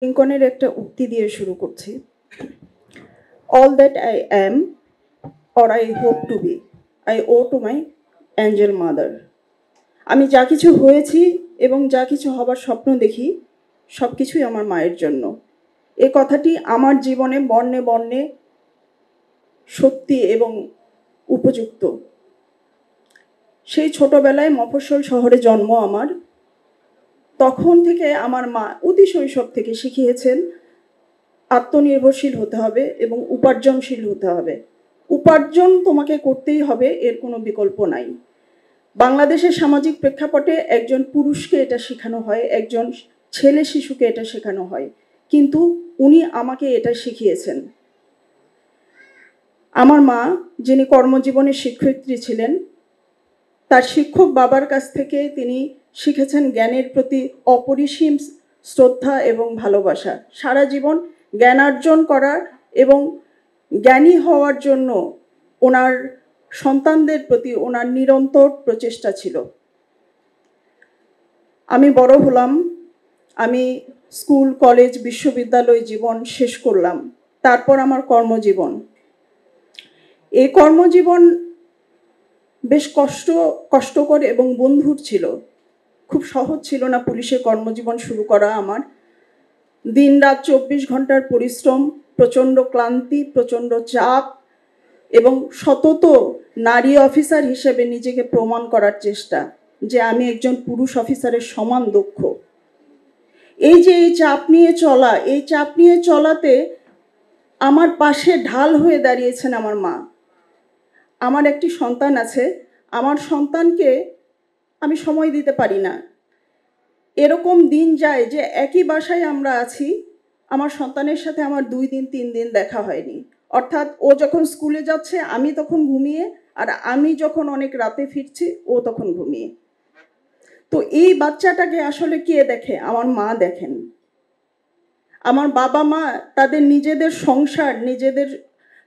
লিঙ্কনের একটা উক্তি দিয়ে শুরু করছি। All that I am or I hope to be I owe to my angel mother. আমি যা কিছু হয়েছি এবং যা কিছু হবার স্বপ্ন দেখি সব কিছুই আমার মায়ের জন্য। এ কথাটি আমার জীবনে বর্ণে বর্ণে সত্যি এবং উপযুক্ত। সেই ছোটবেলায় মফস্বল শহরে জন্ম আমার। তখন থেকে আমার মা অতি শৈশব থেকে শিখিয়েছেন আত্মনির্ভরশীল হতে হবে এবং উপার্জনশীল হতে হবে। উপার্জন তোমাকে করতেই হবে, এর কোনো বিকল্প নাই। বাংলাদেশের সামাজিক প্রেক্ষাপটে একজন পুরুষকে এটা শেখানো হয়, একজন ছেলে শিশুকে এটা শেখানো হয়, কিন্তু উনি আমাকে এটা শিখিয়েছেন। আমার মা, যিনি কর্মজীবনের শিক্ষয়িত্রী ছিলেন, তার শিক্ষক বাবার কাছ থেকে তিনি শিখেছেন জ্ঞানের প্রতি অপরিসীম শ্রদ্ধা এবং ভালোবাসা। সারা জীবন জ্ঞানার্জন করার এবং জ্ঞানী হওয়ার জন্য ওনার সন্তানদের প্রতি ওনার নিরন্তর প্রচেষ্টা ছিল। আমি বড় হলাম, আমি স্কুল, কলেজ, বিশ্ববিদ্যালয় জীবন শেষ করলাম। তারপর আমার কর্মজীবন। এই কর্মজীবন বেশ কষ্টকর এবং বন্ধুর ছিল। খুব সহজ ছিল না পুলিশে কর্মজীবন শুরু করা আমার। দিন রাত 24 ঘন্টার পরিশ্রম, প্রচণ্ড ক্লান্তি, প্রচণ্ড চাপ এবং সতত নারী অফিসার হিসেবে নিজেকে প্রমাণ করার চেষ্টা যে আমি একজন পুরুষ অফিসারের সমান দক্ষ। এই যে এই চাপ নিয়ে চলাতে আমার পাশে ঢাল হয়ে দাঁড়িয়েছেন আমার মা। আমার একটি সন্তান আছে, আমার সন্তানকে আমি সময় দিতে পারি না। এরকম দিন যায় যে একই বাসায় আমরা আছি, আমার সন্তানের সাথে আমার 2 দিন 3 দিন দেখা হয়নি। অর্থাৎ ও যখন স্কুলে যাচ্ছে আমি তখন ঘুমিয়ে, আর আমি যখন অনেক রাতে ফিরছি ও তখন ঘুমিয়ে। তো এই বাচ্চাটাকে আসলে কে দেখে? আমার মা দেখেন। আমার বাবা মা তাদের নিজেদের সংসার, নিজেদের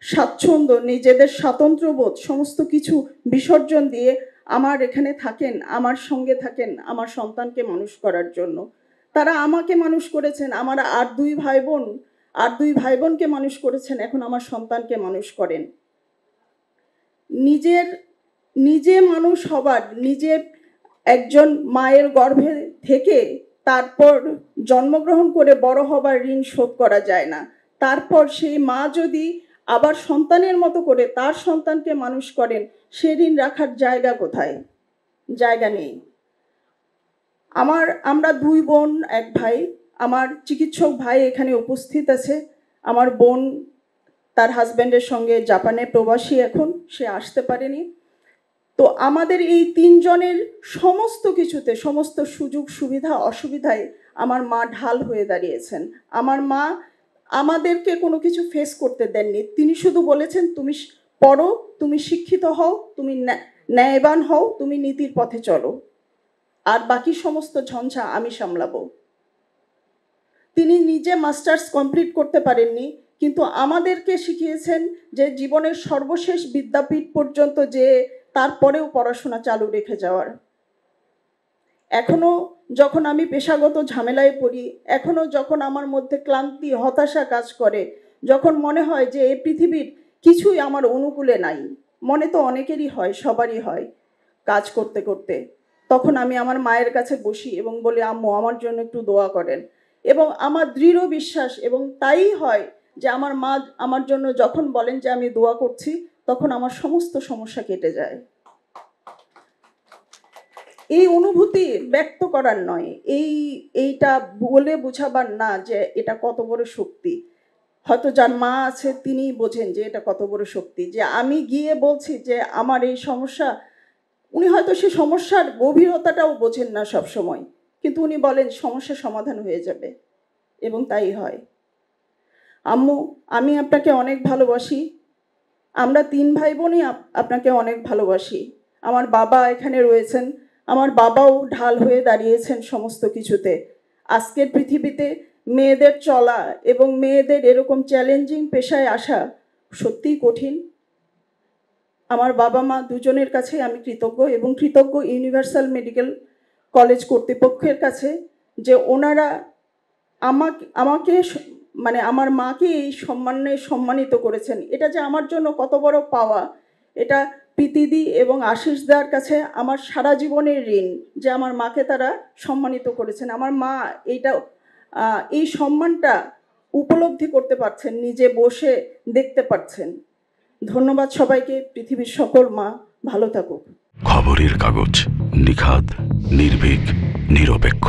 স্বাচ্ছন্দ্য, নিজেদের স্বাতন্ত্র্যবোধ সমস্ত কিছু বিসর্জন দিয়ে আমার এখানে থাকেন, আমার সঙ্গে থাকেন আমার সন্তানকে মানুষ করার জন্য। তারা আমাকে মানুষ করেছেন, আমার আর 2 ভাই বোনকে মানুষ করেছেন, এখন আমার সন্তানকে মানুষ করেন। নিজে মানুষ হবার, নিজে একজন মায়ের গর্ভে থেকে তারপর জন্মগ্রহণ করে বড় হবার ঋণ শোধ করা যায় না। তারপর সেই মা যদি আবার সন্তানের মতো করে তার সন্তানকে মানুষ করেন, সে ঋণ রাখার জায়গা কোথায়? জায়গা নেই। আমরা 2 বোন 1 ভাই। আমার চিকিৎসক ভাই এখানে উপস্থিত আছে। আমার বোন তার হাজব্যান্ডের সঙ্গে জাপানে প্রবাসী, এখন সে আসতে পারেনি। তো আমাদের এই 3 জনের সমস্ত কিছুতে, সমস্ত সুযোগ সুবিধা অসুবিধায় আমার মা ঢাল হয়ে দাঁড়িয়েছেন। আমার মা আমাদেরকে কোনো কিছু ফেস করতে দেননি। তিনি শুধু বলেছেন, তুমি পড়ো, তুমি শিক্ষিত হও, তুমি ন্যায়বান হও, তুমি নীতির পথে চলো, আর বাকি সমস্ত ঝঞ্ঝা আমি সামলাবো। তিনি নিজে মাস্টার্স কমপ্লিট করতে পারেননি, কিন্তু আমাদেরকে শিখিয়েছেন যে জীবনের সর্বশেষ বিদ্যাপীঠ পর্যন্ত যে তারপরেও পড়াশোনা চালু রেখে যাওয়ার। এখনো যখন আমি পেশাগত ঝামেলায় পড়ি, এখনো যখন আমার মধ্যে ক্লান্তি, হতাশা কাজ করে, যখন মনে হয় যে এই পৃথিবীর কিছুই আমার অনুকূলে নাই, মনে তো অনেকেরই হয়, সবারই হয় কাজ করতে করতে, তখন আমি আমার মায়ের কাছে বসি এবং বলি, আম্মু আমার জন্য একটু দোয়া করেন। এবং আমার দৃঢ় বিশ্বাস, এবং তাই হয় যে আমার মা আমার জন্য যখন বলেন যে আমি দোয়া করছি, তখন আমার সমস্ত সমস্যা কেটে যায়। এই অনুভূতি ব্যক্ত করার নয়, এইটা বলে বোঝাবার না যে এটা কত বড় শক্তি। হয়তো যার মা আছে তিনিই বোঝেন যে এটা কত বড় শক্তি, যে আমি গিয়ে বলছি যে আমার এই সমস্যা। উনি হয়তো সে সমস্যার গভীরতাটাও বোঝেন না সব সময়, কিন্তু উনি বলেন সমস্যা সমাধান হয়ে যাবে, এবং তাই হয়। আম্মু, আমি আপনাকে অনেক ভালোবাসি। আমরা 3 ভাই বোনই আপনাকে অনেক ভালোবাসি। আমার বাবা এখানে রয়েছেন, আমার বাবাও ঢাল হয়ে দাঁড়িয়েছেন সমস্ত কিছুতে। আজকের পৃথিবীতে মেয়েদের চলা এবং মেয়েদের এরকম চ্যালেঞ্জিং পেশায় আসা সত্যিই কঠিন। আমার বাবা মা দুজনের কাছে আমি কৃতজ্ঞ, এবং কৃতজ্ঞ ইউনিভার্সাল মেডিকেল কলেজ কর্তৃপক্ষের কাছে যে ওনারা আমাকে মানে আমার মাকে এই সম্মানিত করেছেন। এটা যে আমার জন্য কত বড় পাওয়া, এটা প্রীতিদি এবং আশিস দার কাছে আমার সারা জীবনের ঋণ, যে আমার মাকে তারা সম্মানিত করেছেন। আমার মা এই সম্মানটা উপলব্ধি করতে পারছেন, নিজে বসে দেখতে পাচ্ছেন। ধন্যবাদ সবাইকে। পৃথিবীর সকল মা ভালো থাকুক। খবরের কাগজ, নিখাদ, নির্ভীক, নিরপেক্ষ।